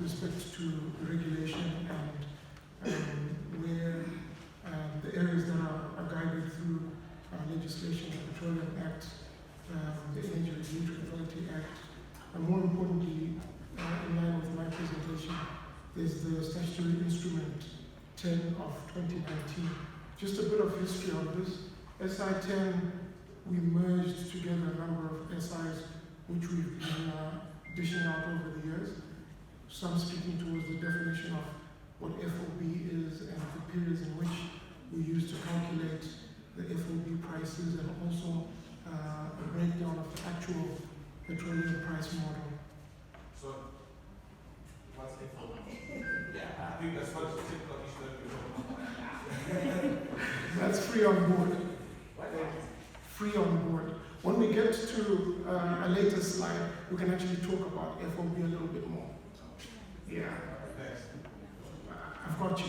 respect to regulation and where the areas that are guided through legislation, the Petroleum Act, the Energy Regulatory Authority Act, and more importantly, in line with my presentation, is the statutory instrument 10 of 2019. Just a bit of history on this. SI 10, we merged together a number of SIs which we've been dishing out over the years. Some speaking towards the definition of what FOB is and the periods in which we use to calculate the FOB prices, and also a breakdown of the actual petroleum price model. So, what's FOB? Yeah, I think that's what the typical issue. That's free on board. Free on board. When we get to a later slide, we can actually talk about FOB a little bit more. Yeah. I've got you.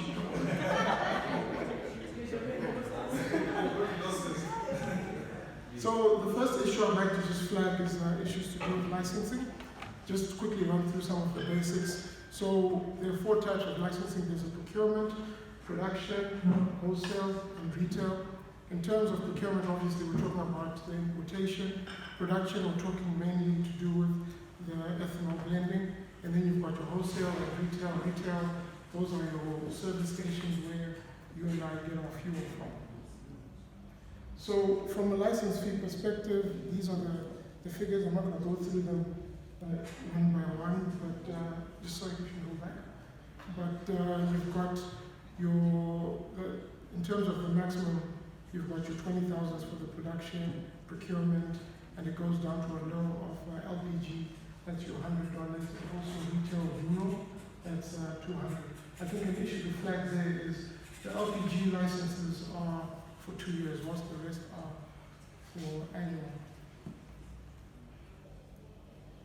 So the first issue I'd like to just flag is issues to do with licensing. Just quickly run through some of the basics. So there are 4 types of licensing. There's a procurement, production, wholesale, and retail. In terms of procurement, obviously we're talking about the importation. Production, we're talking mainly to do with the ethanol blending. And then you've got your wholesale and retail. Retail, those are your service stations where you and I get our fuel from. So from a license fee perspective, these are the figures. I'm not going to go through them one by one, but just so you can go back. But you've got your, in terms of the maximum, you've got your 20,000 for the production, procurement, and it goes down to a low of LPG, that's your $100, and also retail fuel, that's $200. I think an issue to flag there is the LPG licenses are for 2 years, whilst the rest are for annual.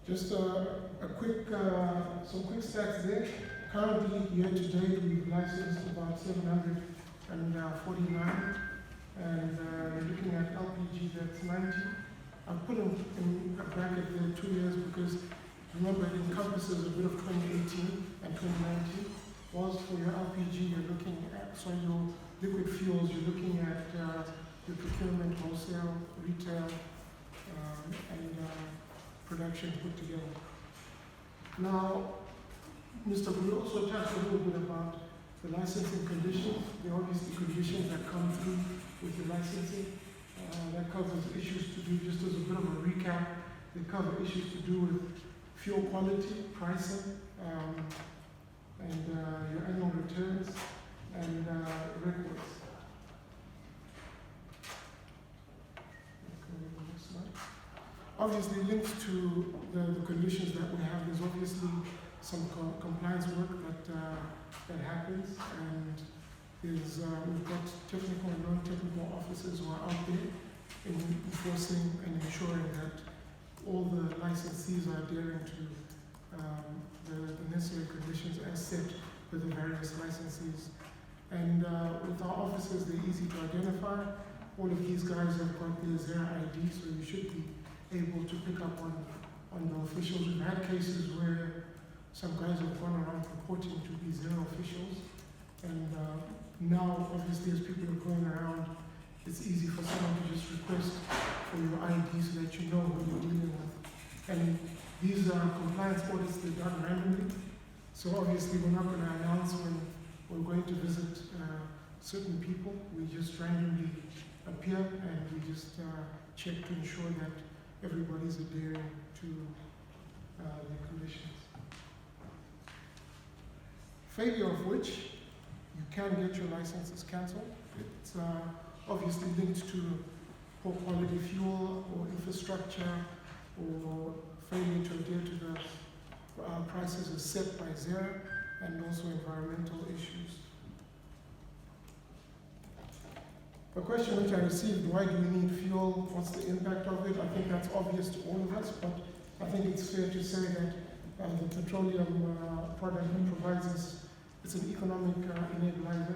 Just a quick, some quick stats there. Currently, year to date, we've licensed about 749, and you're looking at LPG, that's 90. I've put in a bracket there 2 years because remember it encompasses a bit of 2018 and 2019. Whilst for your LPG, you're looking at, so your liquid fuels, you're looking at your procurement, wholesale, retail, and production put together. Now, Mr. Guru also touched a little bit about the licensing conditions. There are obviously conditions that come through with the licensing. That covers issues to do, just as a bit of a recap, they cover issues to do with fuel quality, pricing, and your annual returns, and records. Okay, next slide. Obviously linked to the conditions that we have, there's obviously some compliance work that happens, and is we've got technical and non-technical officers who are out there in enforcing and ensuring that all the licensees are adhering to the necessary conditions as set with the various licensees. And with our officers, they're easy to identify. All of these guys have got their Zero ID, so you should be able to pick up on the officials. We've had cases where some guys have gone around purporting to be zero officials, and now, obviously, as people are going around, it's easy for someone to just request for your ID so that you know who you're dealing with. And these compliance audits, they're done randomly. So obviously, we're not going to announce when we're going to visit certain people. We just randomly appear and we just check to ensure that everybody's adhering to the conditions. Failure of which, you can get your licenses cancelled. It's obviously linked to poor quality fuel or infrastructure, or failure to adhere to the prices as set by Zero, and also environmental issues. A question which I received, why do we need fuel? What's the impact of it? I think that's obvious to all of us, but I think it's fair to say that the petroleum product provides us, it's an economic enabler.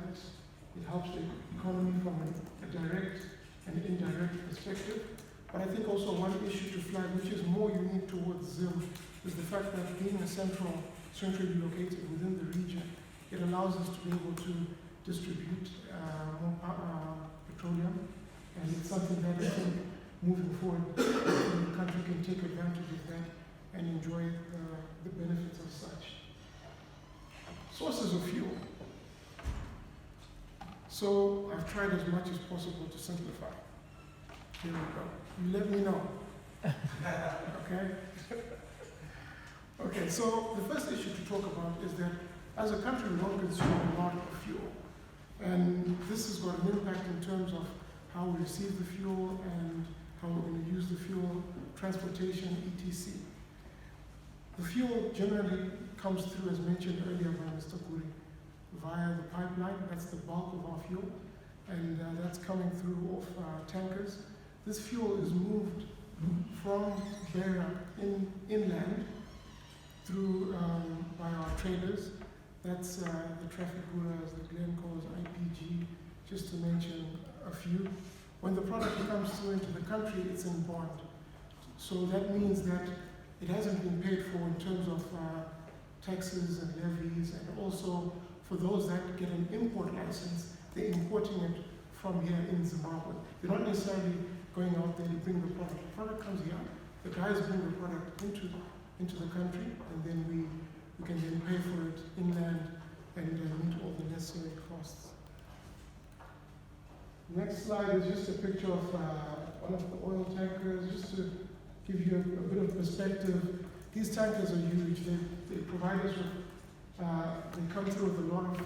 It helps the economy from a direct and indirect perspective. But I think also one issue to flag, which is more unique towards Zim, is the fact that being a central centrally located within the region, it allows us to be able to distribute more petroleum, and it's something that I think moving forward, the country can take advantage of that and enjoy the benefits of such. Sources of fuel. So I've tried as much as possible to simplify. Here we go. You let me know. Okay? Okay, so the first issue to talk about is that as a country we don't consume a lot of fuel. And this has got an impact in terms of how we receive the fuel and how we're going to use the fuel, transportation, etc. The fuel generally comes through, as mentioned earlier by Mr. Kuri, via the pipeline. That's the bulk of our fuel, and that's coming through off tankers. This fuel is moved from Beira inland through by our traders. That's the Trafiguras, the Glencores, IPG, just to mention a few. When the product comes through into the country, it's in bond. So that means that it hasn't been paid for in terms of taxes and levies, and also for those that get an import license, they're importing it from here in Zimbabwe. They're not necessarily going out there to bring the product. The product comes here, the guys bring the product into the country, and then we can then pay for it inland and meet all the necessary costs. Next slide is just a picture of one of the oil tankers, just to give you a bit of perspective. These tankers are huge. They provide us with, they come through with a lot of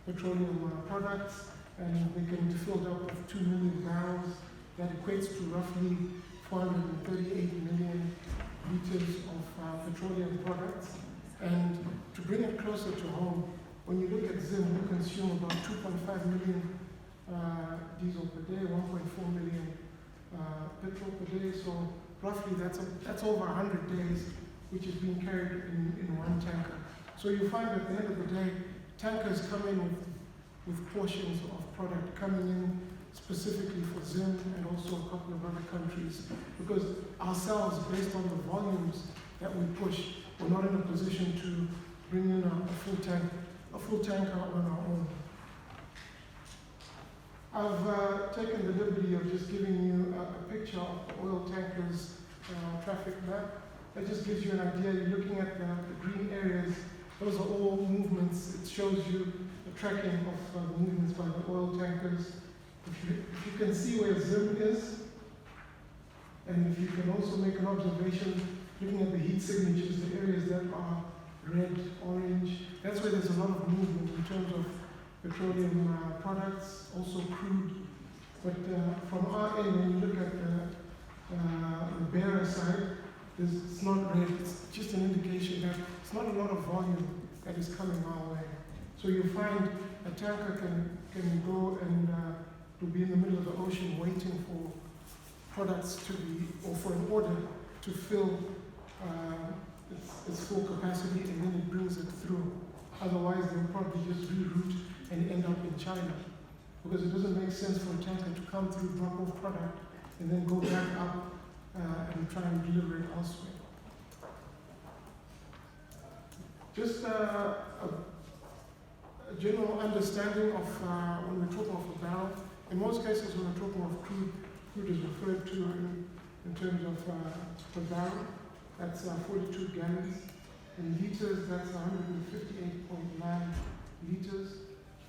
petroleum products, and they can be filled up with 2 million barrels. That equates to roughly 438 million liters of petroleum products. And to bring it closer to home, when you look at Zim, we consume about 2.5 million diesel per day, 1.4 million petrol per day. So roughly that's over 100 days, which is being carried in one tanker. So you find at the end of the day, tankers come in with portions of product coming in specifically for Zim and also a couple of other countries, because ourselves, based on the volumes that we push, we're not in a position to bring in a full tanker on our own. I've taken the liberty of just giving you a picture of the oil tankers traffic map. That just gives you an idea. You're looking at the green areas. Those are all movements. It shows you the tracking of the movements by the oil tankers. If you can see where Zim is, and if you can also make an observation looking at the heat signatures, the areas that are red, orange, that's where there's a lot of movement in terms of petroleum products, also crude. But from our end, when you look at the Beira side, it's not red, it's just an indication that it's not a lot of volume that is coming our way. So you find a tanker can go and to be in the middle of the ocean waiting for products to be, or for an order to fill its full capacity, and then it brings it through. Otherwise, they'll probably just reroute and end up in China, because it doesn't make sense for a tanker to come through, drop off product, and then go back up and try and deliver it elsewhere. Just a general understanding of when we're talking of a barrel. In most cases, when we're talking of crude is referred to in terms of per barrel. That's 42 gallons. In liters, that's 158.9 liters.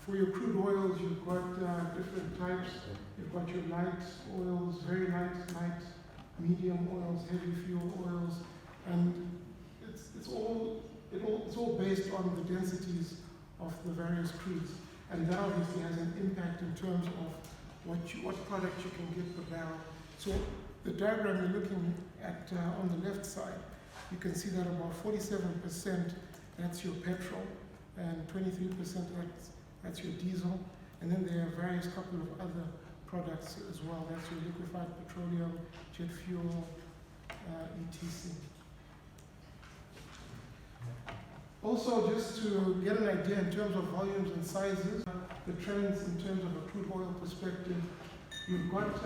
For your crude oils, you've got different types. You've got your light oils, very light, medium oils, heavy fuel oils, and it's all based on the densities of the various crudes. And that obviously has an impact in terms of what product you can get per barrel. So the diagram you're looking at on the left side, you can see that about 47% that's your petrol, and 23% that's your diesel, and then there are various couple of other products as well. That's your liquefied petroleum, jet fuel, etc. Also, just to get an idea in terms of volumes and sizes, the trends in terms of a crude oil perspective, you've got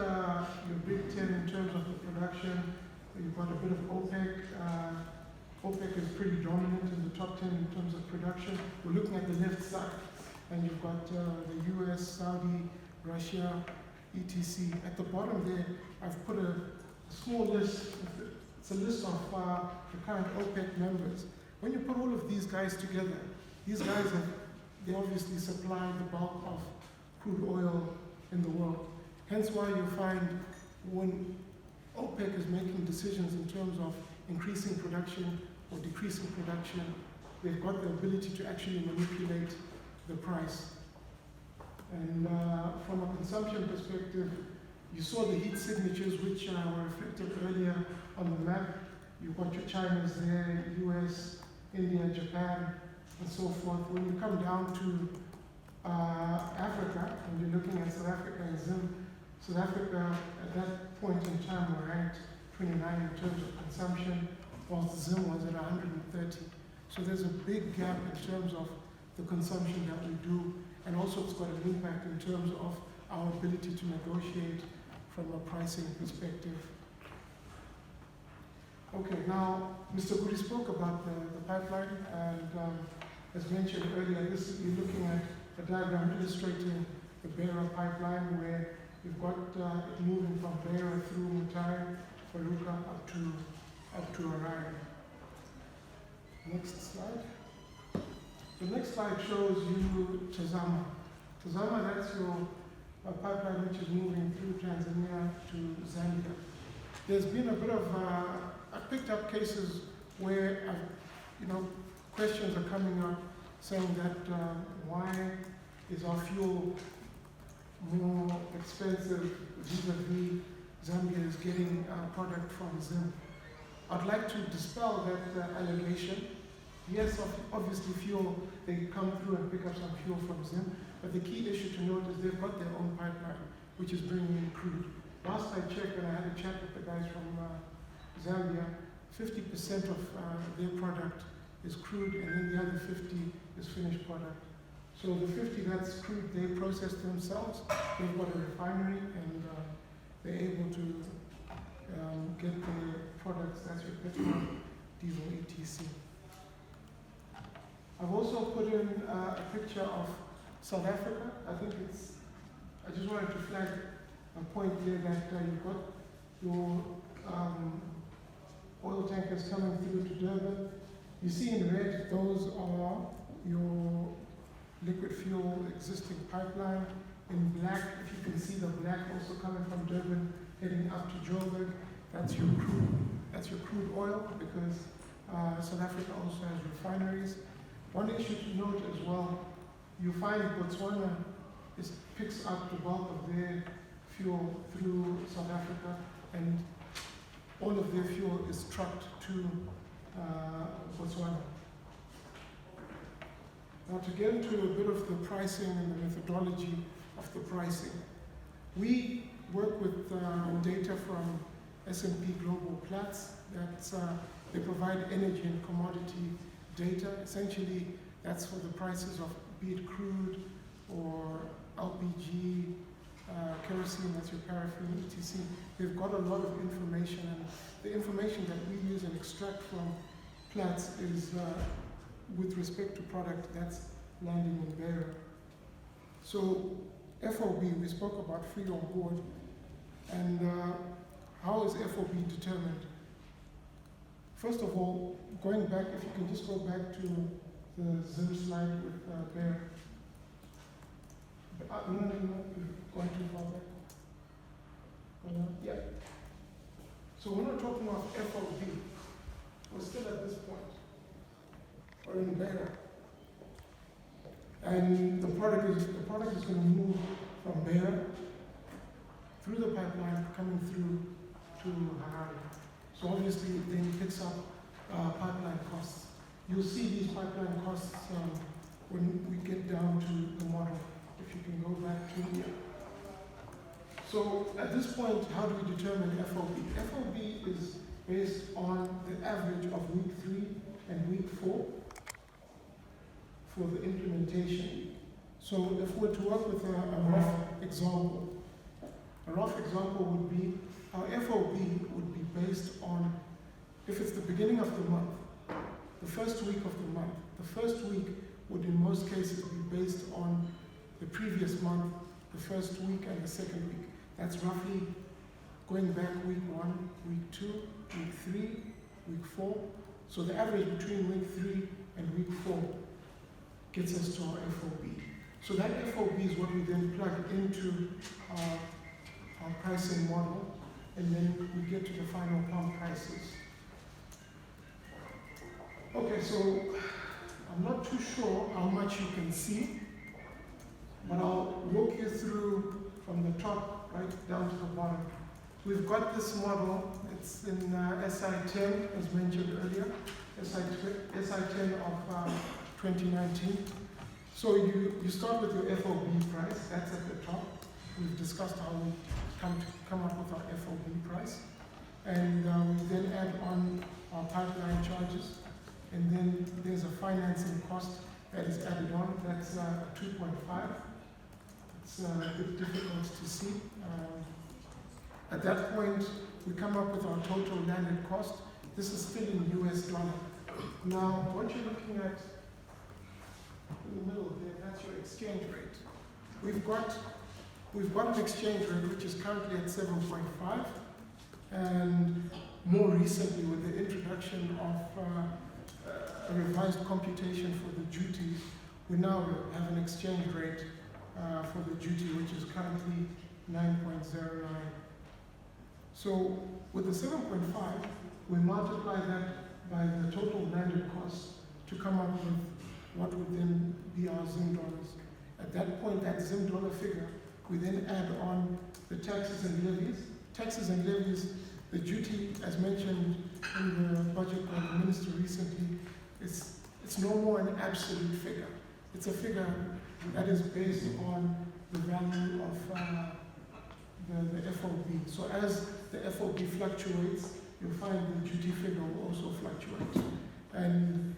your Big Ten in terms of the production. You've got a bit of OPEC. OPEC is pretty dominant in the top 10 in terms of production. We're looking at the left side, and you've got the US, Saudi, Russia, etc. At the bottom there, I've put a small list. It's a list of the current OPEC members. When you put all of these guys together, these guys they obviously supply the bulk of crude oil in the world. Hence why you find when OPEC is making decisions in terms of increasing production or decreasing production, they've got the ability to actually manipulate the price. And from a consumption perspective, you saw the heat signatures which were reflected earlier on the map. You've got your China's there, US, India, Japan, and so forth. When you come down to Africa, and you're looking at South Africa and Zim, South Africa at that point in time were ranked 29 in terms of consumption, whilst Zim was at 130. So there's a big gap in terms of the consumption that we do, and also it's got an impact in terms of our ability to negotiate from a pricing perspective. Okay, now Mr. Guri spoke about the pipeline, and as mentioned earlier, you're looking at a diagram illustrating the Beira pipeline, where you've got it moving from Beira through Mutare, Faruka up to Harare. Next slide. The next slide shows you Tazama. Tazama, that's your pipeline which is moving through Tanzania to Zambia. There's been a bit of, I've picked up cases where, questions are coming up saying that why is our fuel more expensive vis-a-vis Zambia is getting product from Zim. I'd like to dispel that allegation. Yes, obviously fuel, they come through and pick up some fuel from Zim, but the key issue to note is they've got their own pipeline, which is bringing in crude. Last I checked, and I had a chat with the guys from Zambia, 50% of their product is crude, and then the other 50 is finished product. So the 50 that's crude, they process themselves. They've got a refinery, and they're able to get the products, that's your petrol, diesel, etc. I've also put in a picture of South Africa. I just wanted to flag a point there that you've got your oil tankers coming through to Durban. You see in red, those are your liquid fuel existing pipeline. In black, if you can see the black also coming from Durban, heading up to Joburg, that's your crude oil, because South Africa also has refineries. One issue to note as well, you find Botswana picks up the bulk of their fuel through South Africa, and all of their fuel is trucked to Botswana. Now, to get into a bit of the pricing and the methodology of the pricing, we work with data from S&P Global Platts. They provide energy and commodity data. Essentially, that's for the prices of be it crude or LPG, kerosene, that's your paraffin, etc. They've got a lot of information, and the information that we use and extract from Platts is with respect to product that's landing in Beira. So FOB, we spoke about free on board, and how is FOB determined? First of all, going back, if you can just go back to the Zim slide with Beira. No, you've gone too far back. Yeah. So we're not talking about FOB. We're still at this point. We're in Beira. And the product is going to move from Beira through the pipeline coming through to Harare. So obviously it then picks up pipeline costs. You'll see these pipeline costs when we get down to the model. If you can go back to here. So at this point, how do we determine FOB? FOB is based on the average of week 3 and week 4 for the implementation. So if we're to work with a rough example would be our FOB would be based on, if it's the beginning of the month, the first week of the month. The first week would in most cases be based on the previous month, the first week and the second week. That's roughly going back week 1, week 2, week 3, week 4. So the average between week 3 and week 4 gets us to our FOB. So that FOB is what we then plug into our pricing model, and then we get to the final pump prices. Okay, so I'm not too sure how much you can see, but I'll walk you through from the top right down to the bottom. We've got this model. It's in SI10, as mentioned earlier, SI10 of 2019. So you start with your FOB price. That's at the top. We've discussed how we come up with our FOB price. And we then add on our pipeline charges. And then there's a financing cost that is added on. That's 2.5. It's a bit difficult to see. At that point, we come up with our total landed cost. This is still in US dollar. Now, what you're looking at in the middle there, that's your exchange rate. We've got an exchange rate which is currently at 7.5, and more recently with the introduction of a revised computation for the duties, we now have an exchange rate for the duty which is currently 9.09. So with the 7.5, we multiply that by the total landed cost to come up with what would then be our Zim dollars. At that point, that Zim dollar figure, we then add on the taxes and levies. Taxes and levies, the duty, as mentioned in the budget by the minister recently, it's no more an absolute figure. It's a figure that is based on the value of the FOB. So as the FOB fluctuates, you'll find the duty figure will also fluctuate. And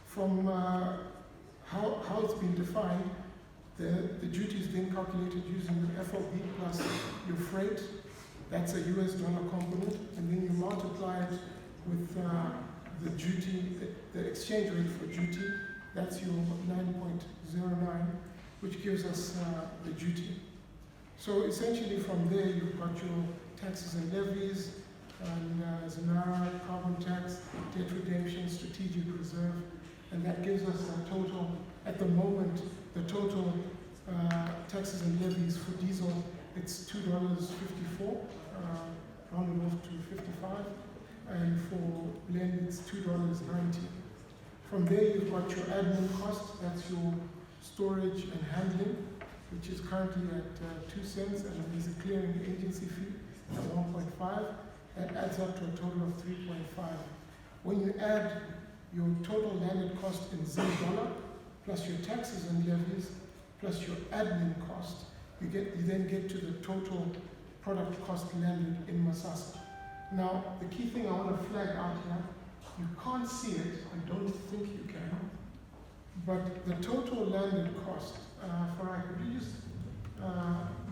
from how it's been defined, the duty is then calculated using the FOB plus your freight. That's a US dollar component, and then you multiply it with the duty, the exchange rate for duty. That's your 9.09, which gives us the duty. So essentially from there, you've got your taxes and levies, and Zanara, carbon tax, debt redemption, strategic reserve, and that gives us a total, at the moment, the total taxes and levies for diesel, it's $2.54, rounded off to 55, and for blend, it's $2.90. From there, you've got your admin cost, that's your storage and handling, which is currently at 2 cents, and there's a clearing agency fee at 1.5. That adds up to a total of 3.5. When you add your total landed cost in Zim dollar, plus your taxes and levies, plus your admin cost, you then get to the total product cost landed in Masasa. Now, the key thing I want to flag out here, you can't see it, I don't think you can, but the total landed cost, Farai, could you just,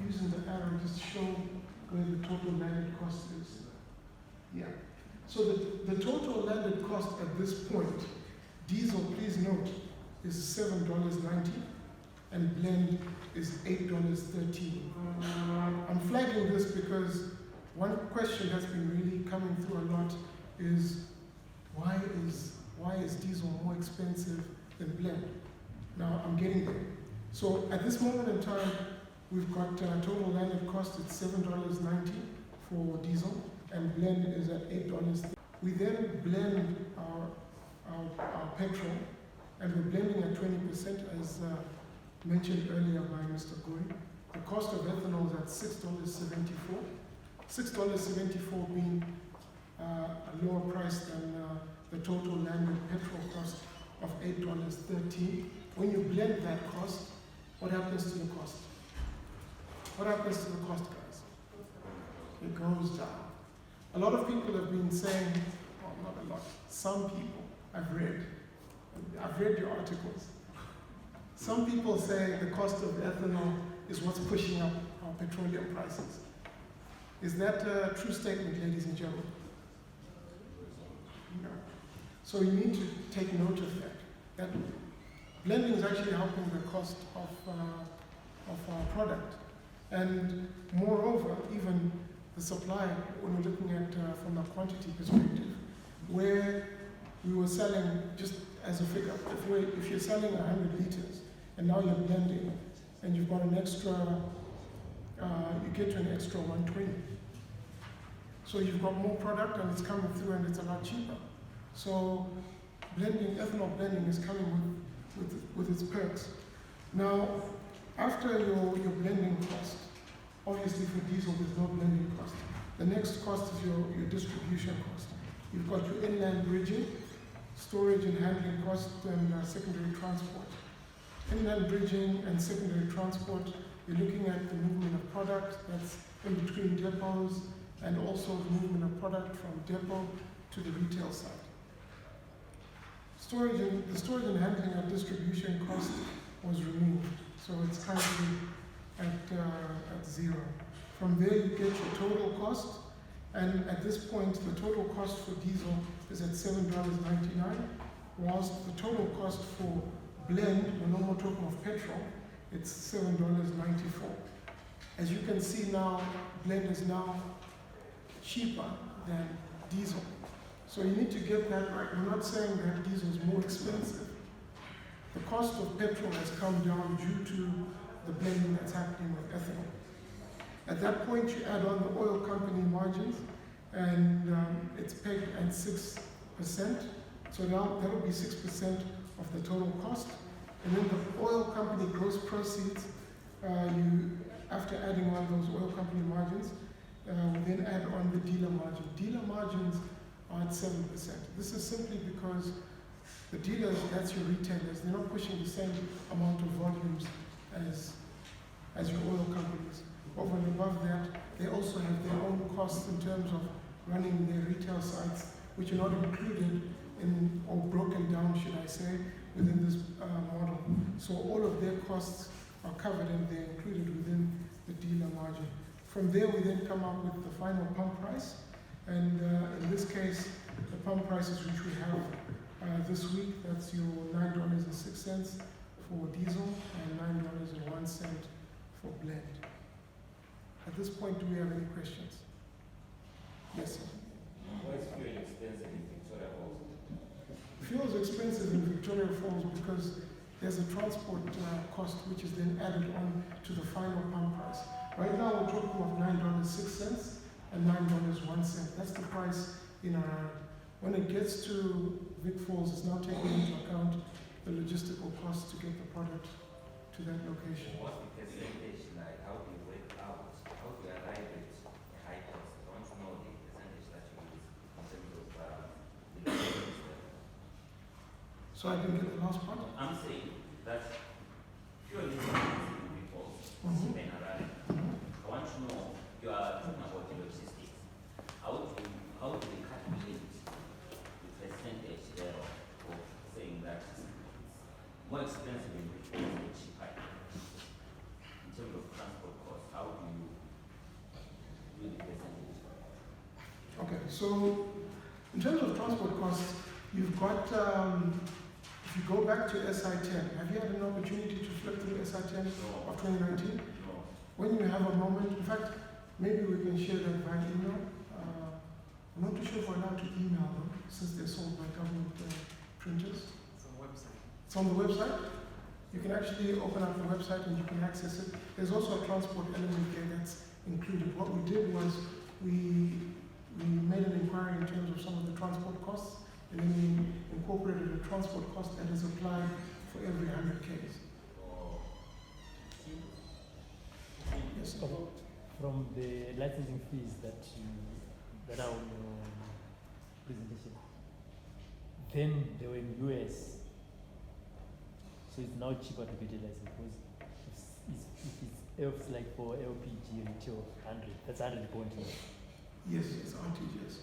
using the arrow, just show where the total landed cost is? Yeah. So the total landed cost at this point, diesel, please note, is $7.90, and blend is $8.13. I'm flagging this because one question that's been really coming through a lot is why is diesel more expensive than blend? Now I'm getting there. So at this moment in time, we've got total landed cost at $7.90 for diesel, and blend is at $8. We then blend our petrol, and we're blending at 20%, as mentioned earlier by Mr. Gori. The cost of ethanol is at $6.74. $6.74 being a lower price than the total landed petrol cost of $8.13. When you blend that cost, what happens to the cost? What happens to the cost, guys? It goes down. A lot of people have been saying, well, not a lot, some people I've read your articles. Some people say the cost of ethanol is what's pushing up our petroleum prices. Is that a true statement, ladies and gentlemen? No. So you need to take note of that. That blending is actually helping the cost of our product. And moreover, even the supply, when we're looking at from a quantity perspective, where we were selling, just as a figure, if you're selling 100 liters and now you're blending and you've got an extra, you get to an extra 120. So you've got more product and it's coming through and it's a lot cheaper. So blending, ethanol blending is coming with its perks. Now, after your blending cost, obviously for diesel there's no blending cost. The next cost is your distribution cost. You've got your inland bridging, storage and handling cost, and secondary transport. Inland bridging and secondary transport, you're looking at the movement of product that's in between depots, and also the movement of product from depot to the retail side. The storage and handling and distribution cost was removed, so it's currently at zero. From there you get your total cost, and at this point the total cost for diesel is at $7.99, whilst the total cost for blend, we're no more talking of petrol, it's $7.94. As you can see now, blend is now cheaper than diesel. So you need to get that right. We're not saying that diesel is more expensive. The cost of petrol has come down due to the blending that's happening with ethanol. At that point, you add on the oil company margins, and it's pegged at 6%. So now that'll be 6% of the total cost. And then the oil company gross proceeds, after adding on those oil company margins, we then add on the dealer margin. Dealer margins are at 7%. This is simply because the dealers, that's your retailers, they're not pushing the same amount of volumes as your oil companies. Over and above that, they also have their own costs in terms of running their retail sites, which are not included in, or broken down, should I say, within this model. So all of their costs are covered and they're included within the dealer margin. From there, we then come up with the final pump price. And in this case, the pump prices which we have this week, that's your $9.06 for diesel and $9.01 for blend. At this point, do we have any questions? Yes, sir. Why is fuel expensive in Victoria Falls? Fuel is expensive in Victoria Falls because there's a transport cost which is then added on to the final pump price. Right now we're talking of $9.06 and $9.01. That's the price in our. When it gets to Vic Falls, it's now taking into account the logistical costs to get the product to that location. What's the percentage like? How do you work out? How do you arrive at a high cost? I want to know the percentage that you use in terms of the logistics. So I didn't get the last part. I'm saying that fuel is expensive in Vic Falls. When arrive. I want to know, you are talking about the logistics. How do they calculate the percentage there of saying that it's more expensive in Vic Falls than cheaper? In terms of transport costs, how do you do the percentage? Okay, so in terms of transport costs, you've got, if you go back to SI10, have you had an opportunity to flip through SI10 of 2019? No. When you have a moment, in fact, maybe we can share that via email. I'm not too sure if we're allowed to email them since they're sold by government printers. It's on the website. It's on the website. You can actually open up the website and you can access it. There's also a transport element there that's included. What we did was we made an inquiry in terms of some of the transport costs, and then we incorporated a transport cost that is applied for every 100 Ks. Yes, sir. From the licensing fees that are on your presentation, then they were in US, so it's now cheaper to get a license because if it's like for LPG retail 100, that's 100 points. Yes, it's RTGS.